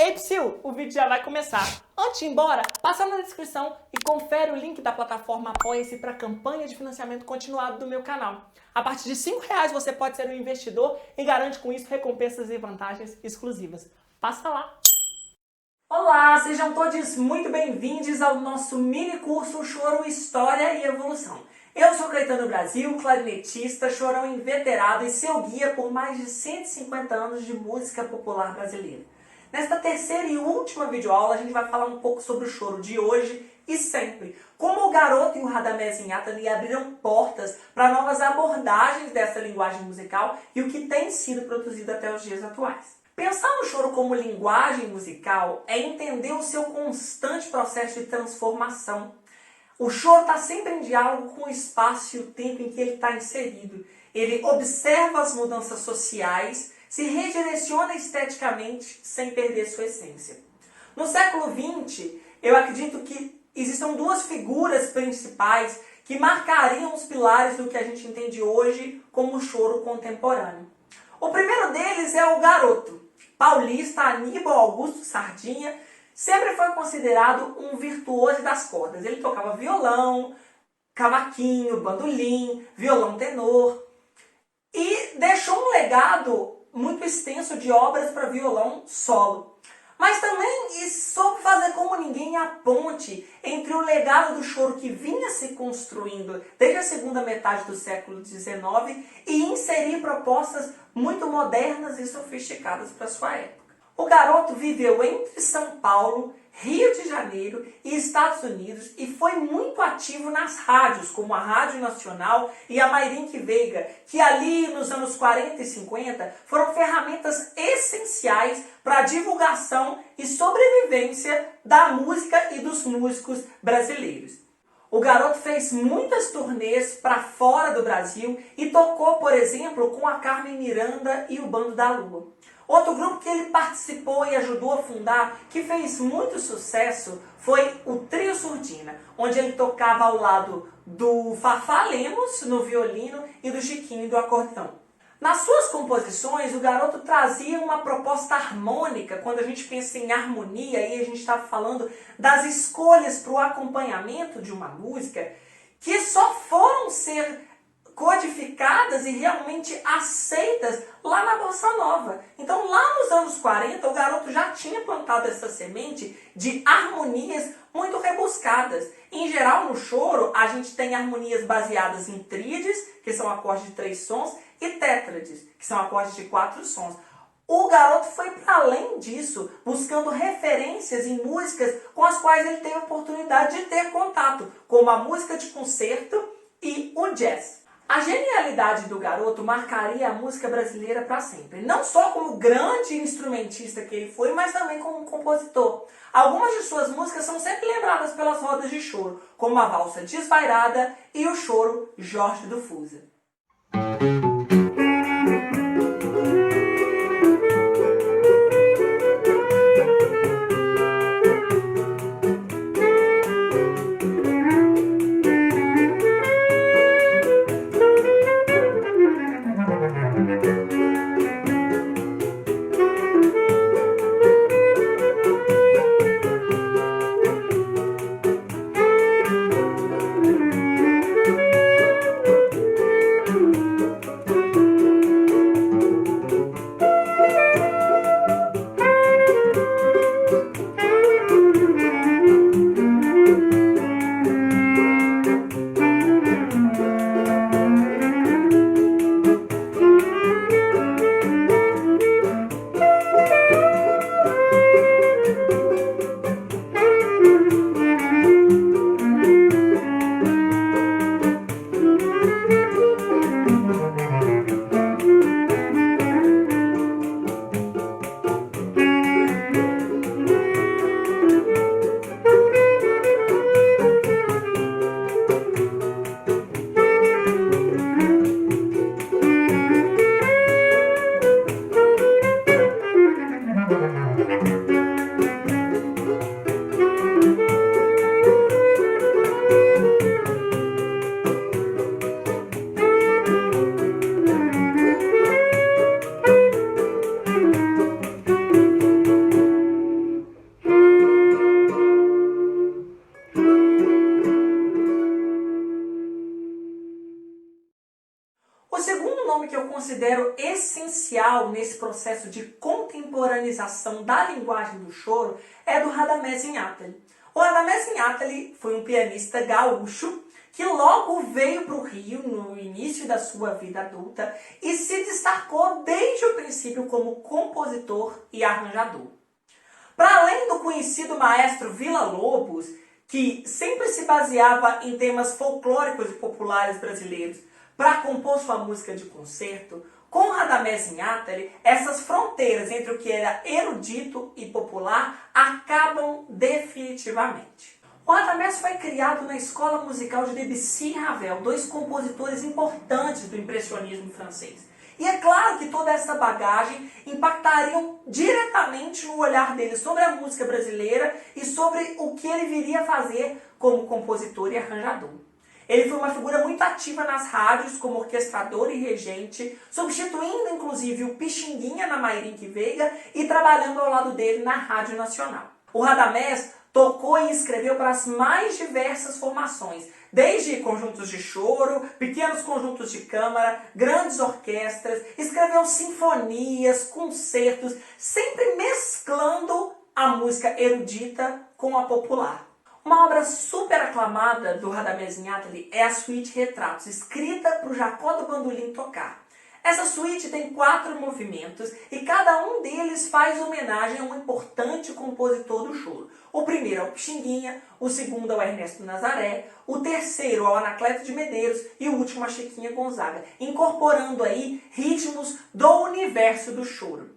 Ei, Psyu, o vídeo já vai começar. Antes de ir embora, passa na descrição e confere o link da plataforma Apoia-se para a campanha de financiamento continuado do meu canal. A partir de R$5 você pode ser um investidor e garante com isso recompensas e vantagens exclusivas. Passa lá! Olá, sejam todos muito bem-vindos ao nosso mini curso Choro, História e Evolução. Eu sou Caetano Brasil, clarinetista, chorão inveterado e seu guia por mais de 150 anos de música popular brasileira. Nesta terceira e última videoaula, a gente vai falar um pouco sobre o choro de hoje e sempre. Como o Garoto e o Radamés Inhatali abriram portas para novas abordagens dessa linguagem musical e o que tem sido produzido até os dias atuais. Pensar no choro como linguagem musical é entender o seu constante processo de transformação. O choro está sempre em diálogo com o espaço e o tempo em que ele está inserido. Ele observa as mudanças sociais, se redireciona esteticamente sem perder sua essência. No século XX, eu acredito que existam duas figuras principais que marcariam os pilares do que a gente entende hoje como o choro contemporâneo. O primeiro deles é o Garoto. Paulista Aníbal Augusto Sardinha sempre foi considerado um virtuoso das cordas. Ele tocava violão, cavaquinho, bandolim, violão tenor e deixou um legado muito extenso de obras para violão solo. Mas também soube fazer como ninguém a ponte entre o legado do choro que vinha se construindo desde a segunda metade do século XIX e inserir propostas muito modernas e sofisticadas para sua época. O Garoto viveu entre São Paulo, Rio de Janeiro e Estados Unidos e foi muito ativo nas rádios, como a Rádio Nacional e a Mairinque Veiga, que ali nos anos 40 e 50 foram ferramentas essenciais para a divulgação e sobrevivência da música e dos músicos brasileiros. O Garoto fez muitas turnês para fora do Brasil e tocou, por exemplo, com a Carmen Miranda e o Bando da Lua. Outro grupo que ele participou e ajudou a fundar, que fez muito sucesso, foi o Trio Surdina, onde ele tocava ao lado do Fafá Lemos no violino e do Chiquinho do acordeão. Nas suas composições, o Garoto trazia uma proposta harmônica. Quando a gente pensa em harmonia, aí a gente está falando das escolhas para o acompanhamento de uma música, que só foram ser codificadas e realmente aceitas lá na Bossa Nova. Então, lá nos anos 40, o Garoto já tinha plantado essa semente de harmonias muito rebuscadas. Em geral, no choro, a gente tem harmonias baseadas em tríades, que são acordes de 3 sons, e tétrades, que são acordes de 4 sons. O Garoto foi para além disso, buscando referências em músicas com as quais ele teve a oportunidade de ter contato, como a música de concerto e o jazz. A genialidade do Garoto marcaria a música brasileira para sempre. Não só como grande instrumentista que ele foi, mas também como compositor. Algumas de suas músicas são sempre lembradas pelas rodas de choro, como a valsa Desvairada e o choro Jorge do Fusa. essencial nesse processo de contemporaneização da linguagem do choro é do Radamés Inátali. O Radamés Inátali foi um pianista gaúcho que logo veio para o Rio no início da sua vida adulta e se destacou desde o princípio como compositor e arranjador. Para além do conhecido maestro Villa-Lobos, que sempre se baseava em temas folclóricos e populares brasileiros para compor sua música de concerto, com Radamés Inátali, essas fronteiras entre o que era erudito e popular acabam definitivamente. O Radamés foi criado na escola musical de Debussy e Ravel, dois compositores importantes do impressionismo francês. E é claro que toda essa bagagem impactaria diretamente no olhar dele sobre a música brasileira e sobre o que ele viria a fazer como compositor e arranjador. Ele foi uma figura muito ativa nas rádios como orquestrador e regente, substituindo inclusive o Pixinguinha na Mairink Veiga e trabalhando ao lado dele na Rádio Nacional. O Radamés tocou e escreveu para as mais diversas formações, desde conjuntos de choro, pequenos conjuntos de câmara, grandes orquestras, escreveu sinfonias, concertos, sempre mesclando a música erudita com a popular. Uma obra super aclamada do Radamés Inátali é a Suíte Retratos, escrita para o Jacó do Bandolim tocar. Essa suíte tem 4 movimentos e cada um deles faz homenagem a um importante compositor do choro. O primeiro é o Pixinguinha, o segundo é o Ernesto Nazaré, o terceiro é o Anacleto de Medeiros e o último a Chiquinha Gonzaga, incorporando aí ritmos do universo do choro.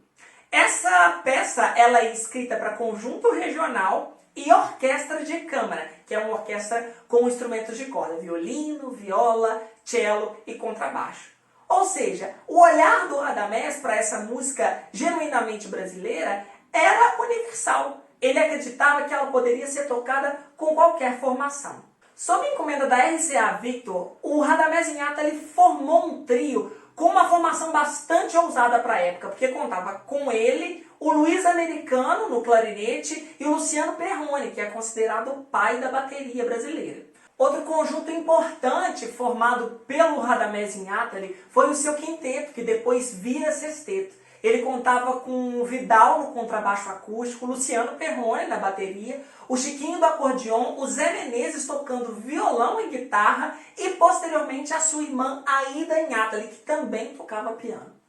Essa peça ela é escrita para conjunto regional e orquestra de câmara, que é uma orquestra com instrumentos de corda, violino, viola, cello e contrabaixo. Ou seja, o olhar do Radamés para essa música genuinamente brasileira era universal. Ele acreditava que ela poderia ser tocada com qualquer formação. Sob encomenda da RCA Victor, o Radamés Inátali formou um trio com uma formação bastante ousada para a época, porque contava com ele, o Luiz Americano no clarinete e o Luciano Perrone, que é considerado o pai da bateria brasileira. Outro conjunto importante formado pelo Radamés Inátali foi o seu quinteto, que depois vira sexteto. Ele contava com o Vidal no contrabaixo acústico, o Luciano Perrone na bateria, o Chiquinho do acordeon, o Zé Menezes tocando violão e guitarra e posteriormente a sua irmã Aida Inátali, que também tocava piano.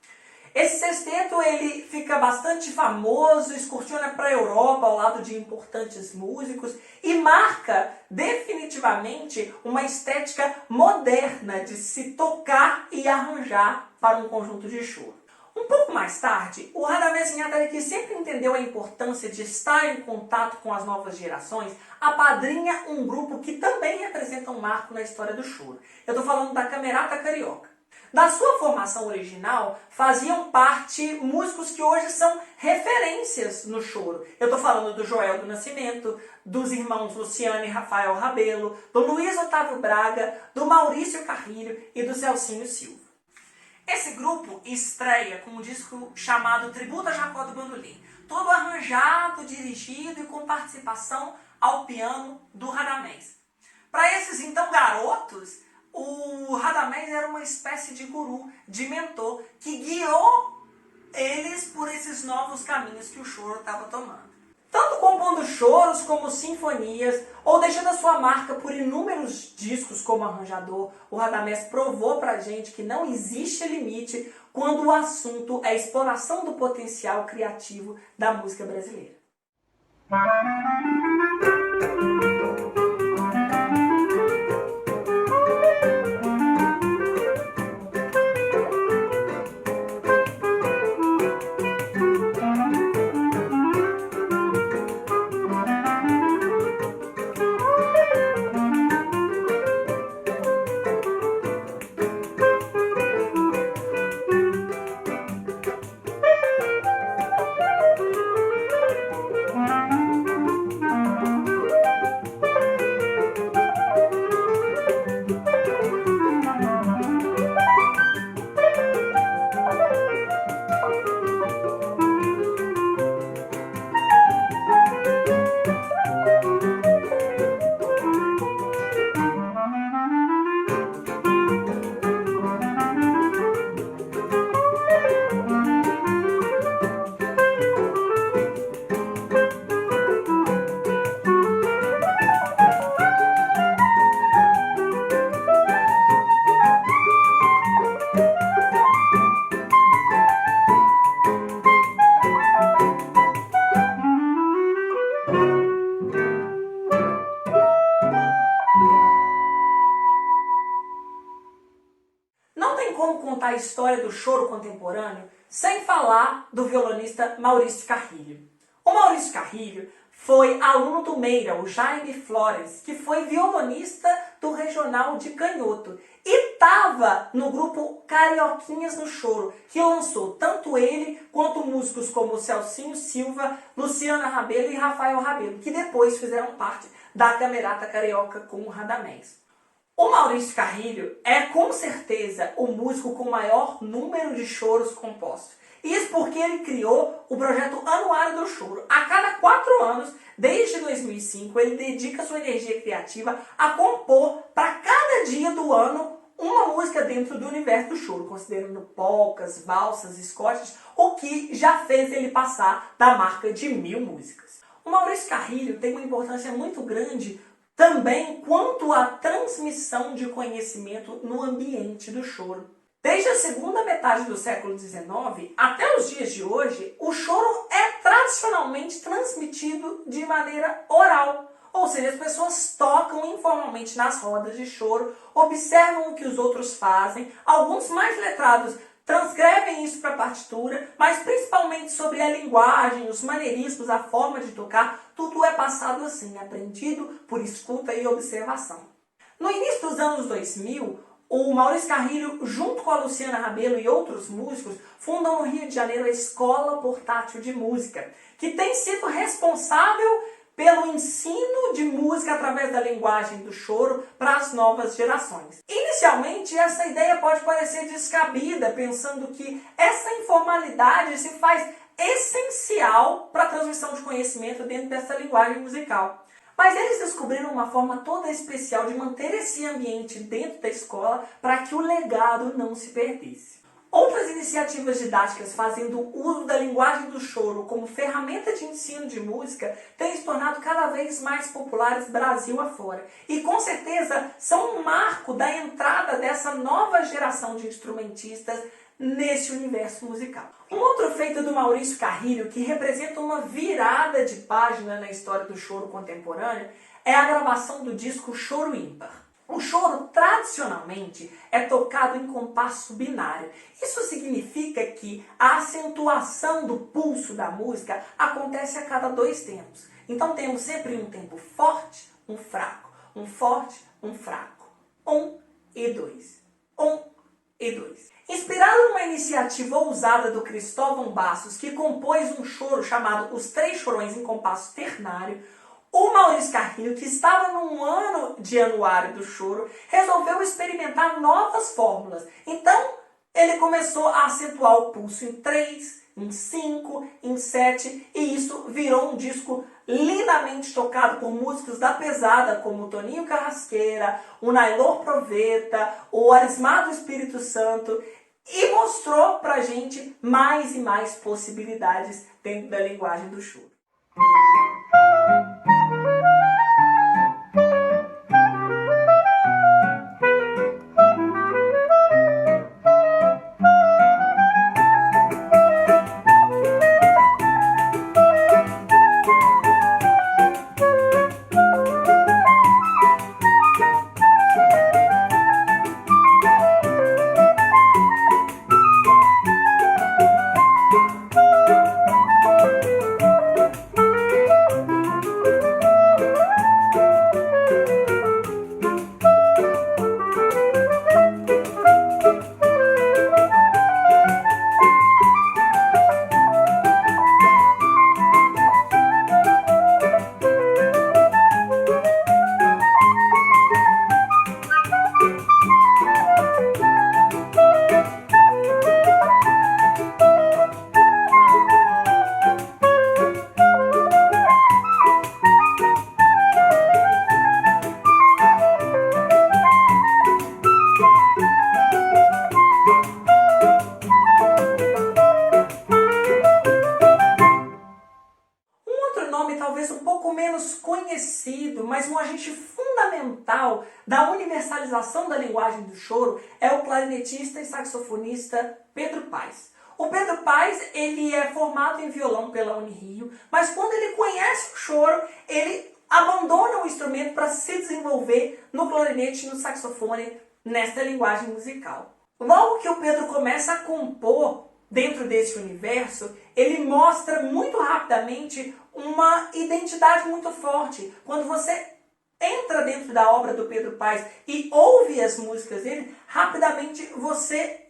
Esse sexteto ele fica bastante famoso, excursiona para a Europa ao lado de importantes músicos e marca definitivamente uma estética moderna de se tocar e arranjar para um conjunto de choro. Um pouco mais tarde, o Radamés Inátali, que sempre entendeu a importância de estar em contato com as novas gerações, apadrinha um grupo que também representa um marco na história do choro. Eu estou falando da Camerata Carioca. Da sua formação original, faziam parte músicos que hoje são referências no choro. Eu estou falando do Joel do Nascimento, dos irmãos Luciano e Rafael Rabelo, do Luiz Otávio Braga, do Maurício Carrilho e do Celcinho Silva. Esse grupo estreia com um disco chamado Tributo a Jacó do Bandolim, todo arranjado, dirigido e com participação ao piano do Radamés. Para esses então garotos, o Radamés era uma espécie de guru, de mentor, que guiou eles por esses novos caminhos que o choro estava tomando. Tanto compondo choros como sinfonias, ou deixando a sua marca por inúmeros discos como arranjador, o Radamés provou pra gente que não existe limite quando o assunto é a exploração do potencial criativo da música brasileira. história do choro contemporâneo sem falar do violonista Maurício Carrilho. O Maurício Carrilho foi aluno do Meira, o Jaime Flores, que foi violonista do Regional de Canhoto e estava no grupo Carioquinhas no Choro, que lançou tanto ele quanto músicos como Celcinho Silva, Luciana Rabelo e Rafael Rabelo, que depois fizeram parte da Camerata Carioca com o Radamés. O Maurício Carrilho é com certeza o músico com o maior número de choros compostos. Isso porque ele criou o projeto Anuário do Choro. A cada 4 anos, desde 2005, ele dedica sua energia criativa a compor para cada dia do ano uma música dentro do universo do choro, considerando polcas, valsas, escotes, o que já fez ele passar da marca de 1000 músicas. O Maurício Carrilho tem uma importância muito grande também quanto à transmissão de conhecimento no ambiente do choro. Desde a segunda metade do século XIX até os dias de hoje, o choro é tradicionalmente transmitido de maneira oral. Ou seja, as pessoas tocam informalmente nas rodas de choro, observam o que os outros fazem, alguns mais letrados transcrevem isso para a partitura, mas principalmente sobre a linguagem, os maneirismos, a forma de tocar, tudo é passado assim, aprendido por escuta e observação. No início dos anos 2000, o Maurício Carrilho, junto com a Luciana Rabelo e outros músicos, fundam no Rio de Janeiro a Escola Portátil de Música, que tem sido responsável pelo ensino de música através da linguagem do choro para as novas gerações. Inicialmente, essa ideia pode parecer descabida, pensando que essa informalidade se faz essencial para a transmissão de conhecimento dentro dessa linguagem musical. Mas eles descobriram uma forma toda especial de manter esse ambiente dentro da escola para que o legado não se perdesse. Outras iniciativas didáticas fazendo uso da linguagem do choro como ferramenta de ensino de música têm se tornado cada vez mais populares Brasil afora. E com certeza são um marco da entrada dessa nova geração de instrumentistas nesse universo musical. Um outro feito do Maurício Carrilho que representa uma virada de página na história do choro contemporâneo é a gravação do disco Choro Ímpar. O choro, tradicionalmente, é tocado em compasso binário. Isso significa que a acentuação do pulso da música acontece a cada 2 tempos. Então temos sempre um tempo forte, um fraco, um forte, um fraco. 1 e 2. 1 e 2. Inspirado numa iniciativa ousada do Cristóvão Bastos, que compôs um choro chamado Os Três Chorões em compasso ternário, o Maurício Carrilho, que estava num ano de Anuário do Choro, resolveu experimentar novas fórmulas. Então, ele começou a acentuar o pulso em 3, em 5, em 7, e isso virou um disco lindamente tocado por músicos da pesada, como o Toninho Carrasqueira, o Nailor Proveta, o Arismar do Espírito Santo, e mostrou pra gente mais e mais possibilidades dentro da linguagem do choro. Mas um agente fundamental da universalização da linguagem do choro é o clarinetista e saxofonista Pedro Paes. O Pedro Paes, ele é formado em violão pela Unirio, mas quando ele conhece o choro, ele abandona o instrumento para se desenvolver no clarinete e no saxofone nesta linguagem musical. Logo que o Pedro começa a compor dentro desse universo, ele mostra muito rapidamente uma identidade muito forte. Quando você entra dentro da obra do Pedro Paes e ouve as músicas dele, rapidamente você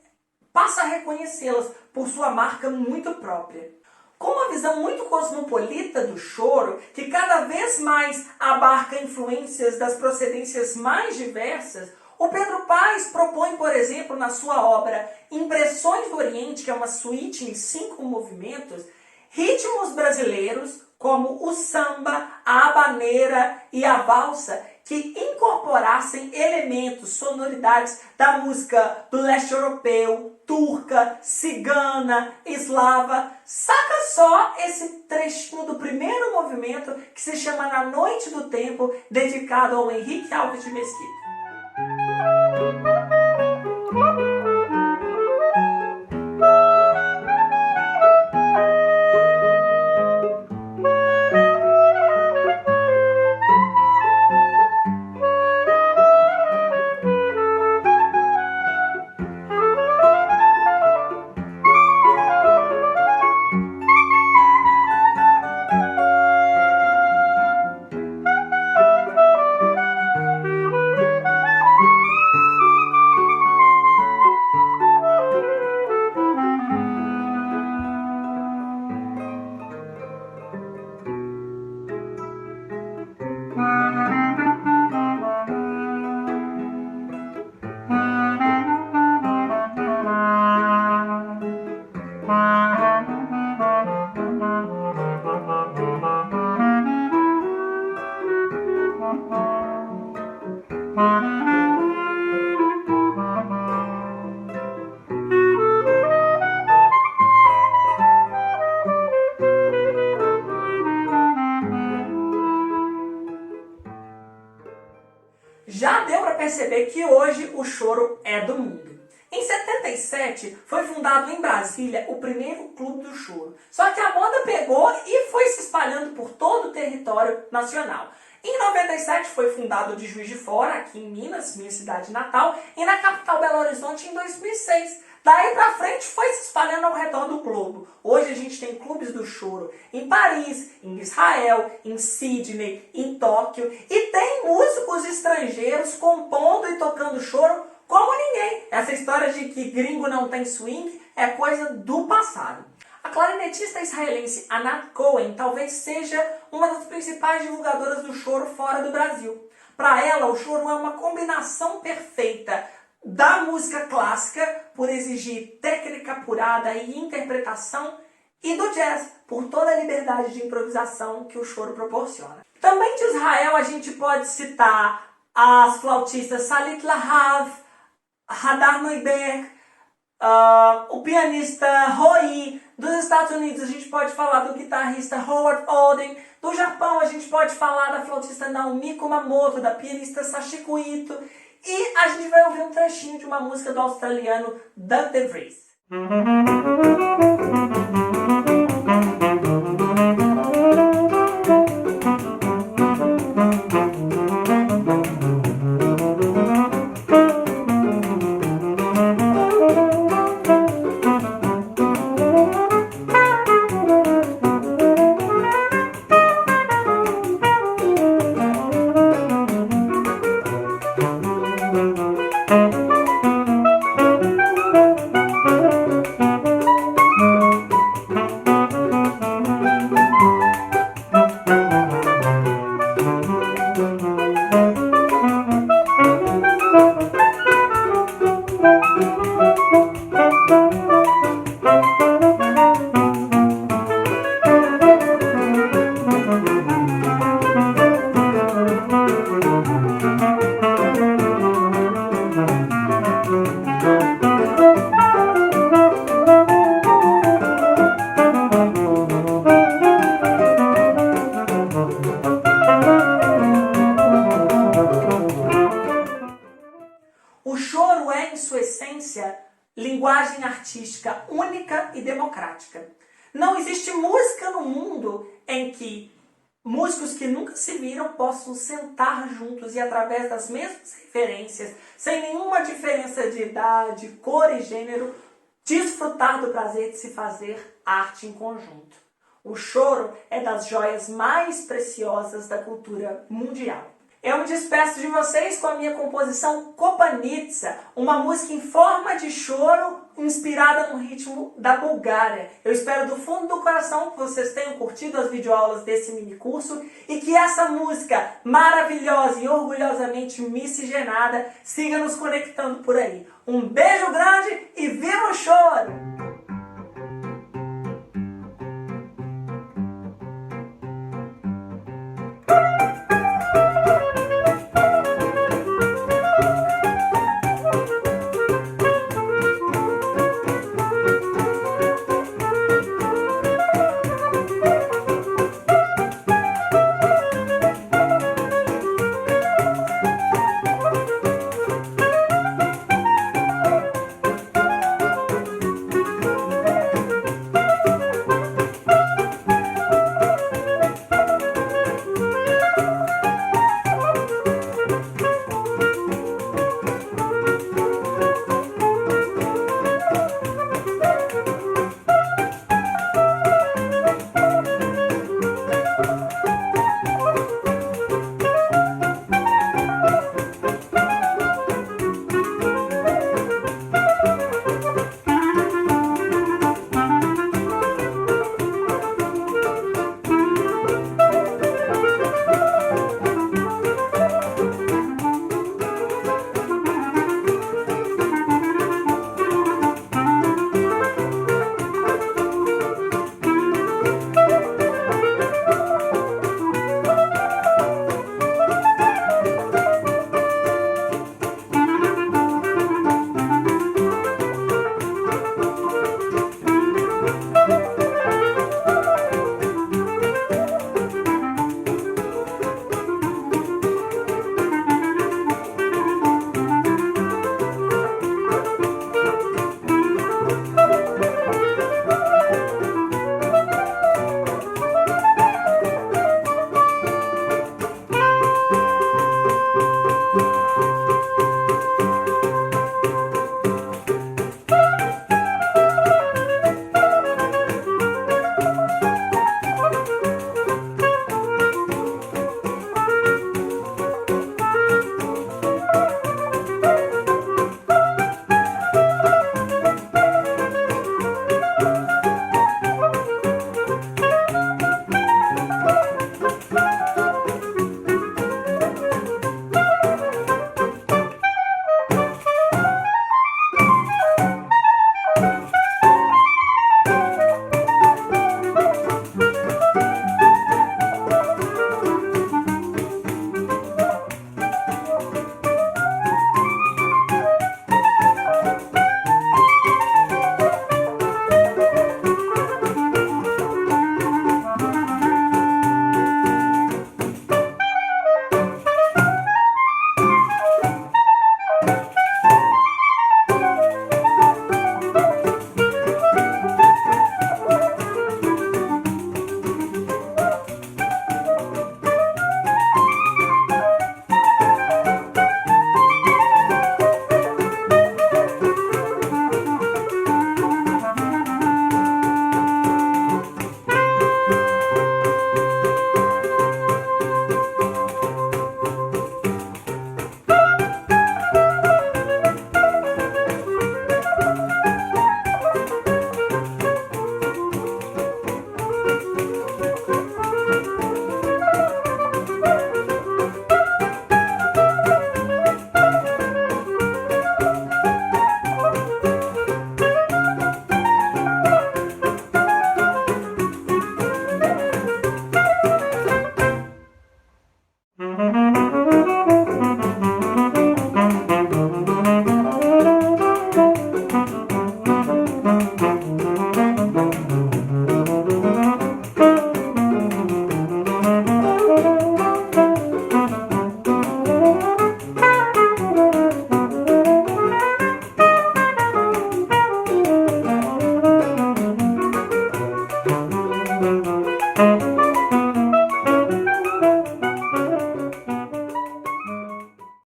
passa a reconhecê-las por sua marca muito própria. Com uma visão muito cosmopolita do choro, que cada vez mais abarca influências das procedências mais diversas, o Pedro Paes propõe, por exemplo, na sua obra Impressões do Oriente, que é uma suíte em 5 movimentos, ritmos brasileiros como o samba, a habaneira e a valsa, que incorporassem elementos, sonoridades da música do leste europeu, turca, cigana, eslava. Saca só esse trechinho do primeiro movimento que se chama Na Noite do Tempo, dedicado ao Henrique Alves de Mesquita. Já deu para perceber que hoje o choro é do mundo. Em 77, foi fundado em Brasília o primeiro Clube do Choro. Só que a moda pegou e foi se espalhando por todo o território nacional. Em 97 foi fundado o de Juiz de Fora, aqui em Minas, minha cidade natal, e na capital Belo Horizonte em 2006. Daí pra frente foi se espalhando ao redor do globo. Hoje a gente tem clubes do choro em Paris, em Israel, em Sydney, em Tóquio. E tem músicos estrangeiros compondo e tocando choro como ninguém. Essa história de que gringo não tem swing é coisa do passado. A clarinetista israelense Anat Cohen talvez seja uma das principais divulgadoras do choro fora do Brasil. Para ela, o choro é uma combinação perfeita da música clássica, por exigir técnica apurada e interpretação, e do jazz, por toda a liberdade de improvisação que o choro proporciona. Também de Israel a gente pode citar as flautistas Salit Lahav, Hadar Neuberg, o pianista Roi. Dos Estados Unidos a gente pode falar do guitarrista Howard Oden. Do Japão a gente pode falar da flautista Naomi Kumamoto, da pianista Sachiko Ito. E a gente vai ouvir um trechinho de uma música do australiano Doug DeVries. O choro é, em sua essência, linguagem artística única e democrática. Não existe música no mundo em que músicos que nunca se viram possam sentar juntos e, através das mesmas referências, sem nenhuma diferença de idade, cor e gênero, desfrutar do prazer de se fazer arte em conjunto. O choro é das joias mais preciosas da cultura mundial. Eu me despeço de vocês com a minha composição Kopanica, uma música em forma de choro inspirada no ritmo da Bulgária. Eu espero do fundo do coração que vocês tenham curtido as videoaulas desse mini curso e que essa música maravilhosa e orgulhosamente miscigenada siga nos conectando por aí. Um beijo grande e viva o choro!